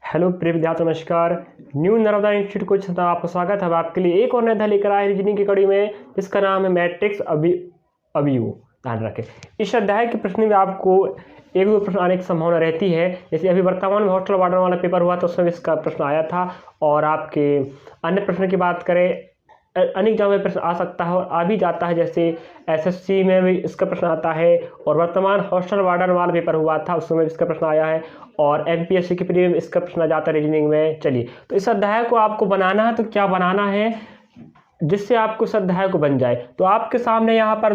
Hello प्रिय विद्यार्थी, नमस्कार। न्यू नर्मदा इंस्टीट्यूट कोचिंग से आपका स्वागत है। आपके लिए एक और नया अध्याय लेकर आए रीजनिंग की कड़ी में, जिसका नाम है मैट्रिक्स अवयव। ध्यान रखें, इस अध्याय के प्रश्न में आपको एक दो प्रश्न आने की संभावना रहती है। जैसे अभी वर्तमान में हॉस्टल वार्डन वाला पेपर हुआ तो उसमें इसका प्रश्न आया था, और आपके अन्य प्रश्न की बात करें, अनेक एग्जाम में प्रश्न आ सकता है और आ भी जाता है। जैसे एसएससी में भी इसका प्रश्न आता है, और वर्तमान हॉस्टल वार्डन वाला पेपर हुआ था उसमें इसका प्रश्न आया है, और एमपीएससी के प्री में इसका प्रश्न आ जाता है रीजनिंग में। चलिए, तो इस अध्याय को आपको बनाना है, तो क्या बनाना है जिससे आपको इस अध्याय को बन जाए। तो आपके सामने यहाँ पर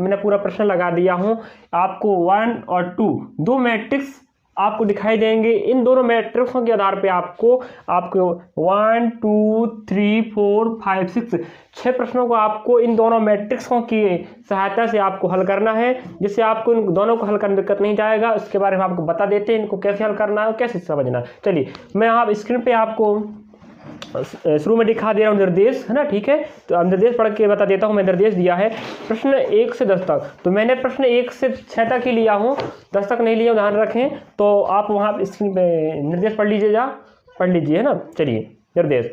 मैंने पूरा प्रश्न लगा दिया हूँ। आपको 1 और 2 दो मैट्रिक्स आपको दिखाई देंगे। इन दोनों मैट्रिक्सों के आधार पे आपको 1 2 3 4 5 6 छह प्रश्नों को आपको इन दोनों मैट्रिक्सों की सहायता से आपको हल करना है, जिससे आपको इन दोनों को हल करने में दिक्कत नहीं जाएगा। इसके बारे में आपको बता देते हैं इनको कैसे हल करना है और कैसे समझना है। चलिए, मैं यहाँ स्क्रीन पे आपको शुरू में दिखा दे रहा हूँ निर्देश, है ना। ठीक है, तो अब निर्देश पढ़ के बता देता हूँ। मैं निर्देश दिया है प्रश्न 1 से 10 तक, तो मैंने प्रश्न 1 से 6 तक ही लिया हूँ, 10 तक नहीं लिया, ध्यान रखें। तो आप वहाँ स्क्रीन पे निर्देश पढ़ लीजिए, है ना। चलिए, निर्देश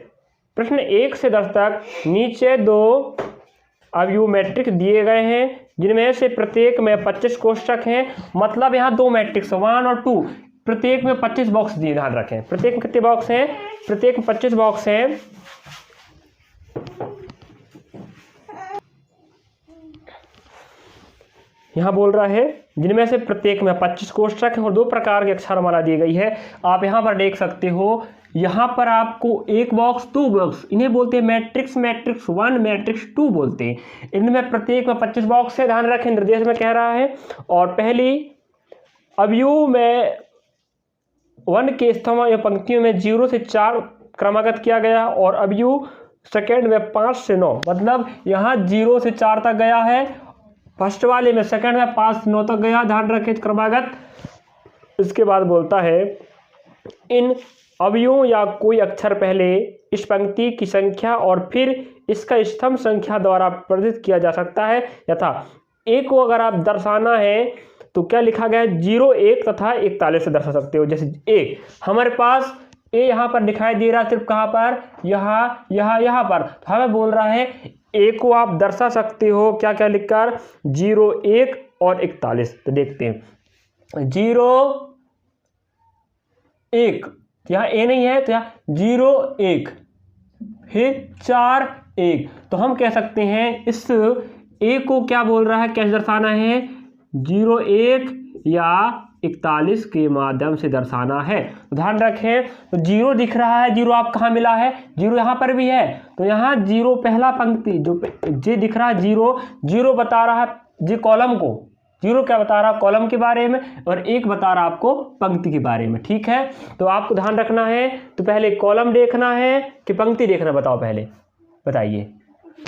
प्रश्न 1 से 10 तक। नीचे दो अवयव मैट्रिक्स दिए गए हैं, जिनमें से प्रत्येक में 25 कोष्ठक हैं। मतलब यहाँ दो मैट्रिक्स 1 और 2, प्रत्येक में 25 बॉक्स दिए। ध्यान रखें, प्रत्येक में कितने बॉक्स हैं? प्रत्येक में 25 बॉक्स हैं। यहाँ बोल रहा है जिनमें से प्रत्येक में 25 कोष्ठक हैं और दो प्रकार की अक्षरमाला दी गई है। आप यहाँ पर देख सकते हो, यहाँ पर आपको एक बॉक्स, दो बॉक्स, इन्हें बोलते हैं मैट्रिक्स 1 मैट्रिक्स 2 बोलते हैं। इनमें प्रत्येक में 25 बॉक्स है। ध्यान रखें, निर्देश में कह रहा है। और पहली अवयव में 1 के स्तंभ या पंक्तियों में 0 से 4 क्रमागत किया गया, और अवयव सेकेंड में 5 से 9, मतलब यहाँ 0 से 4 तक गया है फर्स्ट वाले में, सेकेंड में 5 से 9 तक गया। ध्यान रखें, क्रमागत। इसके बाद बोलता है इन अवयवों या कोई अक्षर पहले इस पंक्ति की संख्या और फिर इसका स्तंभ संख्या द्वारा प्रदर्शित किया जा सकता है। यथा एक को अगर आप दर्शाना है तो क्या लिखा गया है? 0 1 तथा 41 से दर्शा सकते हो। जैसे एक हमारे पास ए यहाँ पर दिखाई दे रहा है, सिर्फ कहाँ पर? यहाँ पर। तो हमें बोल रहा है ए को आप दर्शा सकते हो क्या क्या लिखकर? 0 1 और 41। तो देखते हैं 0 1, यहाँ ए नहीं है तो यहाँ 0 1 फिर 4 1। तो हम कह सकते हैं इस ए को क्या बोल रहा है, कैसे दर्शाना है? 0 1 या 41 के माध्यम से दर्शाना है। तो ध्यान रखें, तो 0 दिख रहा है, 0 आप कहाँ मिला है? 0 यहाँ पर भी है। तो यहाँ 0 पहला पंक्ति जो जे दिख रहा है, 0 बता रहा है जी कॉलम को। 0 क्या बता रहा है? कॉलम के बारे में, और 1 बता रहा है आपको पंक्ति के बारे में। ठीक है, तो आपको ध्यान रखना है। तो पहले कॉलम देखना है कि पंक्ति देखना? बताओ, पहले बताइए,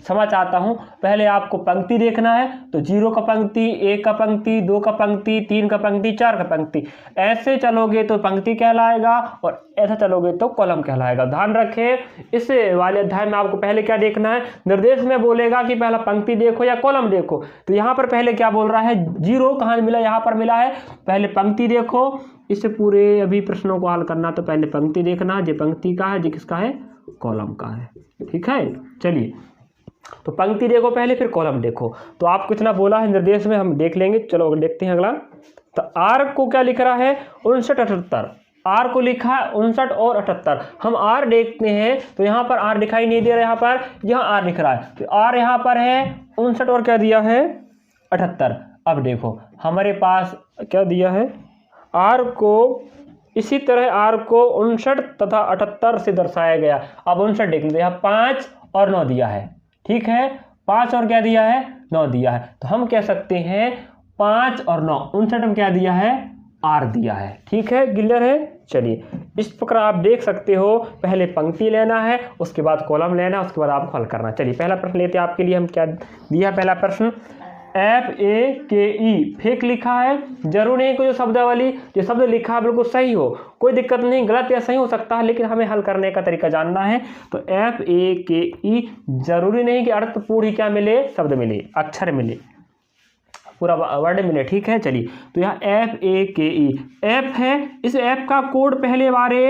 समझ आता हूं। पहले आपको पंक्ति देखना है, तो 0 का पंक्ति, 1 का पंक्ति, 2 का पंक्ति, 3 का पंक्ति, 4 का पंक्ति। ऐसे चलोगे तो पंक्ति कहलाएगा, और ऐसा चलोगे तो कॉलम कहलाएगा। ध्यान रखें, इस वाले अध्याय में आपको पहले क्या देखना है? निर्देश में बोलेगा कि पहला पंक्ति देखो या कॉलम देखो। तो यहाँ पर पहले क्या बोल रहा है? 0 कहाँ मिला? यहाँ पर मिला है। पहले पंक्ति देखो। इससे पूरे अभी प्रश्नों को हल करना, तो पहले पंक्ति देखना, जो पंक्ति का है, जो किसका है? कॉलम का है। ठीक है, चलिए, तो पंक्ति देखो पहले, फिर कॉलम देखो। तो आपको इतना बोला है निर्देश में, हम देख लेंगे। चलो देखते हैं अगला। तो आर को क्या लिख रहा है? 59 78। आर को लिखा है 59 और 78। हम आर देखते हैं, तो यहाँ पर आर दिखाई नहीं दे रहा, यहाँ पर यहाँ आर लिख रहा है। तो आर यहाँ पर है 59 और क्या दिया है? 78। अब देखो हमारे पास क्या दिया है? आर को इसी तरह आर को 59 तथा 78 से दर्शाया गया। अब 59 देख लेते हैं, यहाँ 5 और 9 दिया है। ठीक है, 5 और क्या दिया है? 9 दिया है। तो हम कह सकते हैं 5 और 9, 59 में क्या दिया है? आर दिया है। ठीक है, क्लियर है। चलिए, इस प्रकार आप देख सकते हो, पहले पंक्ति लेना है, उसके बाद कॉलम लेना है, उसके बाद आपको हल करना है। चलिए, पहला प्रश्न लेते हैं आपके लिए। हम क्या दिया? पहला प्रश्न FAKE फेक लिखा है। जरूर नहीं कोई शब्दावली, जो शब्द लिखा है बिल्कुल सही हो, कोई दिक्कत नहीं, गलत या सही हो सकता है, लेकिन हमें हल करने का तरीका जानना है। तो FAKE जरूरी नहीं कि अर्थपूर्ण ही क्या मिले, शब्द मिले, अक्षर मिले, पूरा वर्ड मिले। ठीक है, चलिए, तो यहाँ FAKE एफ है। इस एफ का कोड पहले बारे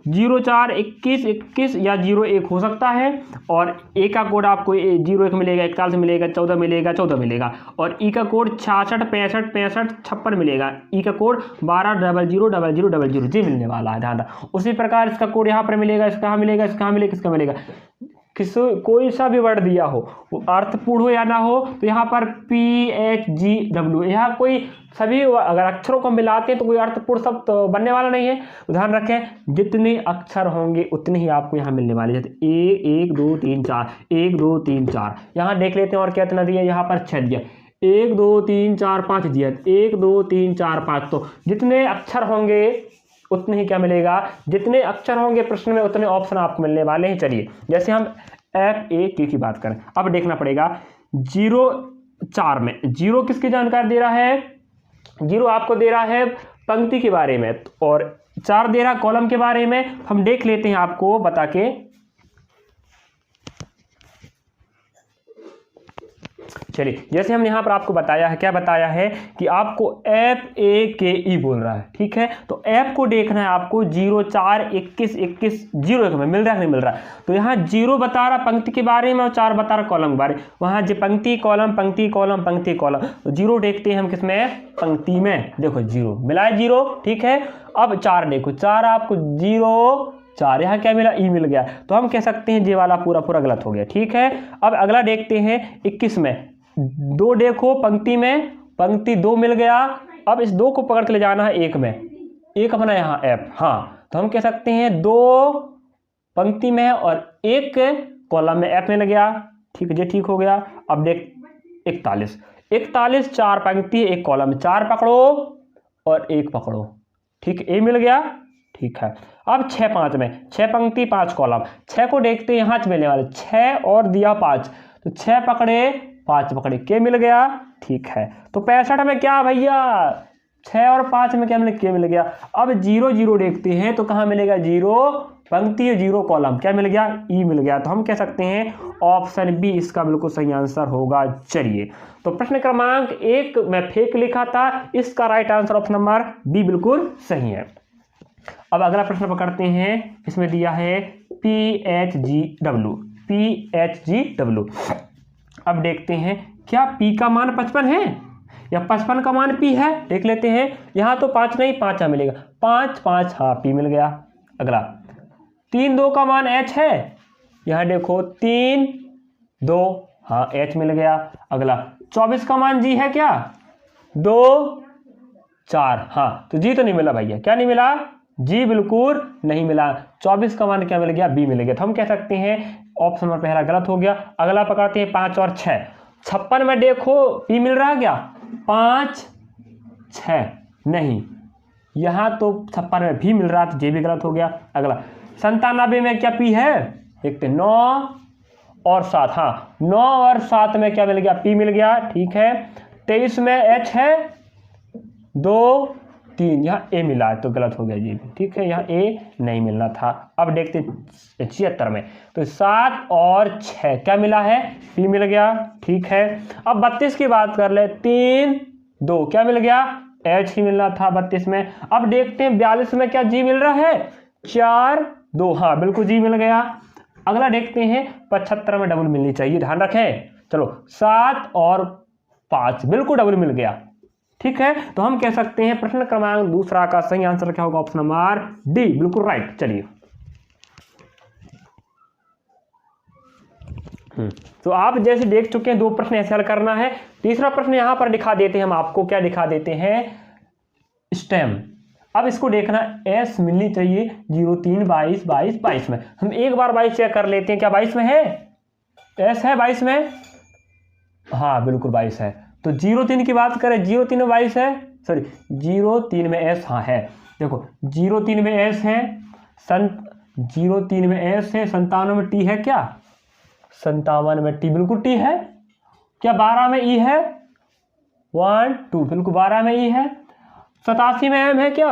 04 21 21 या 01 हो सकता है। और ए का कोड आपको 01 मिलेगा, 41 मिलेगा, 14 मिलेगा, 14 मिलेगा। और ई का कोड 66 65 65 56 मिलेगा। ई का कोड 12000000 जी मिलने वाला है, ध्यान रखना। उसी प्रकार इसका कोड यहाँ पर मिलेगा, इसका मिलेगा, इसका मिलेगा, किसका मिलेगा। कोई सा भी वर्ड दिया हो, वो अर्थपूर्ण हो या ना हो, तो यहाँ पर PHGW, यहाँ कोई सभी अगर अक्षरों को मिलाते हैं तो कोई अर्थपूर्ण शब्द तो बनने वाला नहीं है। ध्यान रखें, जितने अक्षर होंगे उतने ही आपको यहाँ मिलने वाले। जैसे 1 2 3 4, 1 2 3 4, यहाँ देख लेते हैं और कितना दिया, यहाँ पर 6 दिया, 1 2 3 4 5 दिया, 1 2 3 4 5। तो जितने अक्षर होंगे उतने ही क्या मिलेगा, जितने अक्षर होंगे प्रश्न में उतने ऑप्शन आपको मिलने वाले हैं। चलिए जैसे हम FAQ की बात करें, अब देखना पड़ेगा 04 में 0 किसकी जानकारी दे रहा है, 0 आपको दे रहा है पंक्ति के बारे में और 4 दे रहा कॉलम के बारे में। हम देख लेते हैं आपको बता के। चलिए जैसे हमने यहाँ पर आपको बताया है, क्या बताया है कि आपको FAQE बोल रहा है, ठीक है। तो F को देखना है आपको 04 21 21 01 में मिल रहा है नहीं मिल रहा है। तो यहाँ 0 बता रहा पंक्ति के बारे में और 4 बता रहा कॉलम के बारे में। वहाँ जो पंक्ति कॉलम पंक्ति कॉलम पंक्ति कॉलम, तो 0 देखते हैं हम किसमें, पंक्ति में। देखो 0 मिला है 0, ठीक है। अब 4 देखो, 4 आपको 0 4, यहाँ क्या मिला, ई मिल गया। तो हम कह सकते हैं ये वाला पूरा पूरा गलत हो गया, ठीक है। अब अगला देखते हैं 21 में 2 देखो पंक्ति में, पंक्ति 2 मिल गया। अब इस 2 को पकड़ के ले जाना है 1 में, 1 अपना यहाँ F, हाँ। तो हम कह सकते हैं 2 पंक्ति में और 1 कॉलम में F मिल गया, ठीक है, ये ठीक हो गया। अब देख 41 41 4 पंक्ति 1 कॉलम में, 4 पकड़ो और 1 पकड़ो, ठीक, ए मिल गया, ठीक है। अब 6 5 में 6 पंक्ति 5 कॉलम, 6 को देखते हैं यहाँ मिलने वाले, 6 और दिया 5, तो 6 पकड़े 5 पकड़े, के मिल गया, ठीक है। तो 65 में क्या भैया, 6 और 5 में क्या मिले, के मिल गया। अब 0 0 देखते हैं तो कहाँ मिलेगा, 0 पंक्ति 0 कॉलम, क्या मिल गया, ई मिल गया। तो हम कह सकते हैं ऑप्शन बी इसका बिल्कुल सही आंसर होगा। चलिए तो प्रश्न क्रमांक 1 में फेक लिखा था, इसका right answer option number B बिल्कुल सही है। अब अगला प्रश्न पकड़ते हैं, इसमें दिया है PHGW। अब देखते हैं क्या P का मान 55 है या 55 का मान P है, देख लेते हैं। यहाँ तो 5 नहीं, 5 यहाँ मिलेगा, 5 5, हाँ P मिल गया। अगला 3 2 का मान H है, यहाँ देखो 3 2, हाँ H मिल गया। अगला 24 का मान G है क्या, 2 4, हाँ तो G तो नहीं मिला भैया, क्या नहीं मिला, जी बिल्कुल नहीं मिला। 24 का मान क्या मिल गया, बी मिल गया। तो हम कह सकते हैं ऑप्शन नंबर पहला गलत हो गया। अगला पकड़ते हैं 5 और 6, 56 में देखो पी मिल रहा है क्या, 5 6 नहीं, यहाँ तो 56 में भी मिल रहा था, जे भी गलत हो गया। अगला 97 में क्या पी है, देखते 9 और 7, हाँ 9 और 7 में क्या मिल गया, पी मिल गया, ठीक है। 23 में एच है, 2 3, यहाँ ए मिला है तो गलत हो गया जी, ठीक है, यहाँ ए नहीं मिलना था। अब देखते 76 में तो 7 और 6 क्या मिला है, पी मिल गया, ठीक है। अब 32 की बात कर ले, 3 2 क्या मिल गया, एच ही मिलना था 32 में। अब देखते हैं 42 में क्या जी मिल रहा है, 4 2, हाँ बिल्कुल जी मिल गया। अगला देखते हैं 75 में डबल मिलनी चाहिए, ध्यान रखें। चलो 7 और 5 बिल्कुल डबल मिल गया, ठीक है। तो हम कह सकते हैं प्रश्न क्रमांक दूसरा का सही आंसर क्या होगा, ऑप्शन नंबर डी बिल्कुल राइट। चलिए तो आप जैसे देख चुके हैं 2 प्रश्न ऐसे हल करना है। तीसरा प्रश्न यहां पर दिखा देते हैं हम आपको, क्या दिखा देते हैं, स्टेम। अब इसको देखना, एस मिलनी चाहिए 0 3 22 22 22 में। हम एक बार 22 चेक कर लेते हैं, क्या 22 में है, एस है 22 में, हाँ बिल्कुल 22 है। तो 0 3 की बात करें, 0 3 में 22 है, सॉरी 0 3 में एस, हाँ है, देखो 0 3 में एस है, 0 3 में एस है, 57 में टी है क्या, 57 में टी बिल्कुल टी है क्या, 12 में ई है, 1 2 बिल्कुल 12 में ई है, 87 में एम है क्या,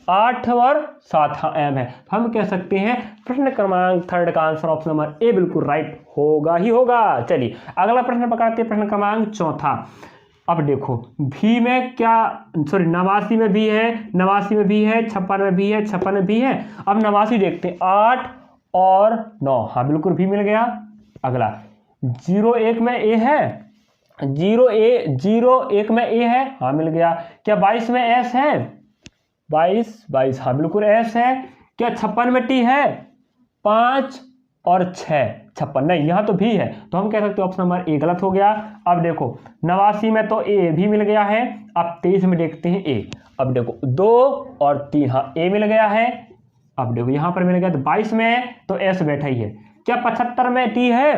8 और 7 हाँ एम है। हम कह सकते हैं प्रश्न क्रमांक 3 का आंसर ऑप्शन नंबर ए बिल्कुल राइट होगा ही होगा। चलिए अगला प्रश्न पकड़ते हैं, प्रश्न क्रमांक 4। अब देखो भी में क्या, सॉरी 89 में भी है, 89 में भी है, 56 में भी है, 56 में भी है। अब 89 देखते हैं, 8 और 9, हाँ बिल्कुल भी मिल गया। अगला 01 में ए है, 01 में ए है, हाँ मिल गया। क्या 22 में एस है, 22, हाँ बिल्कुल एस है। क्या 56 में टी है, 5 और 6, 56 नहीं, यहाँ तो भी है, तो हम कह सकते हैं ऑप्शन नंबर ए गलत हो गया। अब देखो 89 में तो ए भी मिल गया है। अब 23 में देखते हैं ए, अब देखो 2 और 3, हाँ ए मिल गया है। अब देखो यहाँ पर मिल गया, तो 22 में तो एस बैठा ही है। क्या 75 में टी है,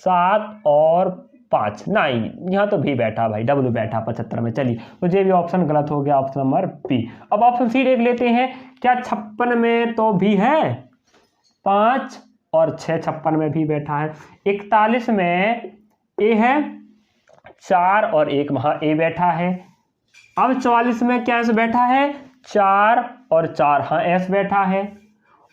7 और 5 नहीं, यहाँ तो भी बैठा भाई, डब्ल्यू बैठा 75 में। चलिए तो ये भी ऑप्शन गलत हो गया, ऑप्शन नंबर बी। अब ऑप्शन सी देख लेते हैं, क्या 56 में तो भी है, 5 और 6, 56 में भी बैठा है। 41 में ए है, 4 और 1, वहाँ ए बैठा है। अब 44 में क्या एस बैठा है, 4 और 4, हाँ एस बैठा है।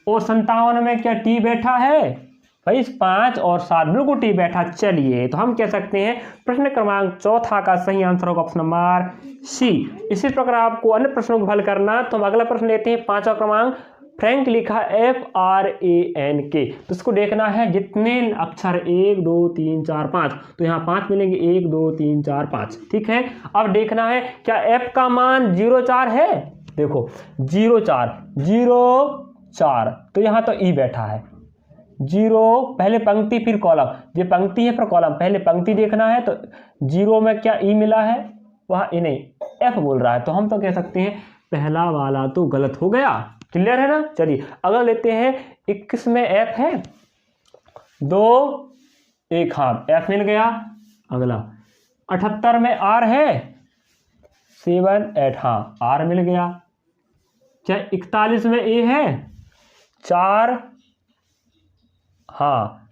और 57 में क्या टी बैठा है भाई, 5 और 7 बिल्कुल टी बैठा। चलिए तो हम कह सकते हैं प्रश्न क्रमांक चौथा का सही आंसर होगा ऑप्शन नंबर सी। इसी प्रकार आपको अन्य प्रश्नों को हल करना, तो हम अगला प्रश्न लेते हैं 5वां क्रमांक। फ्रैंक लिखा FRANK, तो इसको देखना है जितने अक्षर 1 2 3 4 5, तो यहाँ 5 मिलेंगे, 1 2 3 4 5, ठीक है। अब देखना है क्या F का मान 0 4 है, देखो 0 4, तो यहाँ तो E बैठा है। 0 पहले पंक्ति फिर कॉलम, ये पंक्ति है फिर कॉलम, पहले पंक्ति देखना है, तो 0 में क्या E मिला है, वहाँ E नहीं F बोल रहा है, तो हम तो कह सकते हैं पहला वाला तो गलत हो गया। क्लियर है ना। चलिए अगला लेते हैं, 21 में F है, 2 1, हाँ F मिल गया। अगला 78 में R है, 7 8, हाँ R मिल गया। क्या 41 में A है, 4, हाँ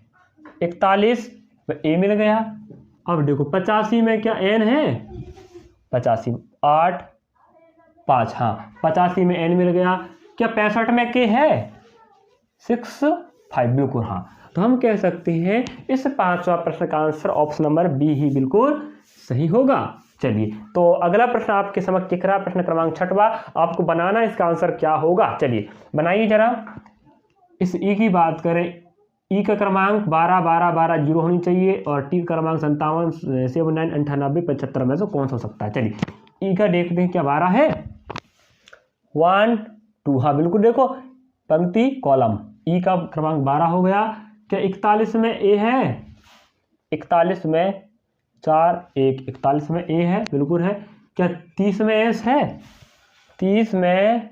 41 में A मिल गया। अब देखो 85 में क्या N है, 85 8 5, हाँ 85 में N मिल गया। क्या 65 में K है, 6 5, बिल्कुल हाँ। तो हम कह सकते हैं इस 5वां प्रश्न का आंसर ऑप्शन नंबर बी ही बिल्कुल सही होगा। चलिए तो अगला प्रश्न आपके समक्ष दिख रहा, प्रश्न क्रमांक 6वां, आपको बनाना इसका आंसर क्या होगा। चलिए बनाइए जरा। इस ई की बात करें, ई का क्रमांक 12 12 12 0 होनी चाहिए, और टी का क्रमांक 57 7 9 98 75 में से कौन सा हो सकता है। चलिए ई का देखते हैं, क्या 12 है, 1 2, हाँ बिल्कुल देखो पंक्ति कॉलम, ई का क्रमांक 12 हो गया। क्या 41 में ए है, 41 में 4 1, 41 में ए है, बिल्कुल है। क्या 30 में एस है, 30 में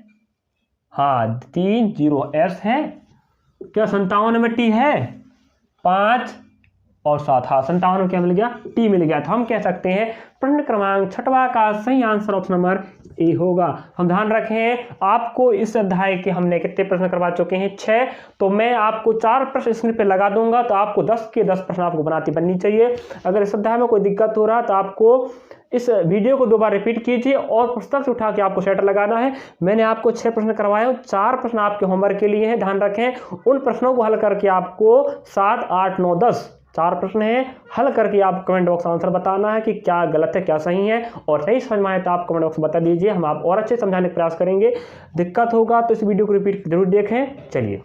हाँ 3 0 एस है। क्या 57 में टी है, 5 और 7, हाँ 57 में क्या मिल गया, टी मिल गया। तो हम कह सकते हैं प्रश्न क्रमांक 6वां का सही आंसर ऑप्शन नंबर ए होगा। हम ध्यान रखें आपको इस अध्याय के हमने कितने प्रश्न करवा चुके हैं, 6, तो मैं आपको 4 प्रश्न स्क्रीन पे लगा दूंगा, तो आपको 10 के 10 प्रश्न आपको बनाती बननी चाहिए। अगर इस अध्याय में कोई दिक्कत हो रहा तो आपको इस वीडियो को 2 बार रिपीट कीजिए और पुस्तक से उठा के आपको सेटर लगाना है। मैंने आपको 6 प्रश्न करवाए, 4 प्रश्न आपके होमवर्क के लिए हैं। ध्यान रखें उन प्रश्नों को हल करके आपको 7 8 9 10 4 प्रश्न हैं, हल करके आप कमेंट बॉक्स में आंसर बताना है कि क्या गलत है क्या सही है, और नहीं समझ में आए तो आप कमेंट बॉक्स में बता दीजिए, हम आप और अच्छे समझाने का प्रयास करेंगे। दिक्कत होगा तो इस वीडियो को रिपीट जरूर देखें। चलिए।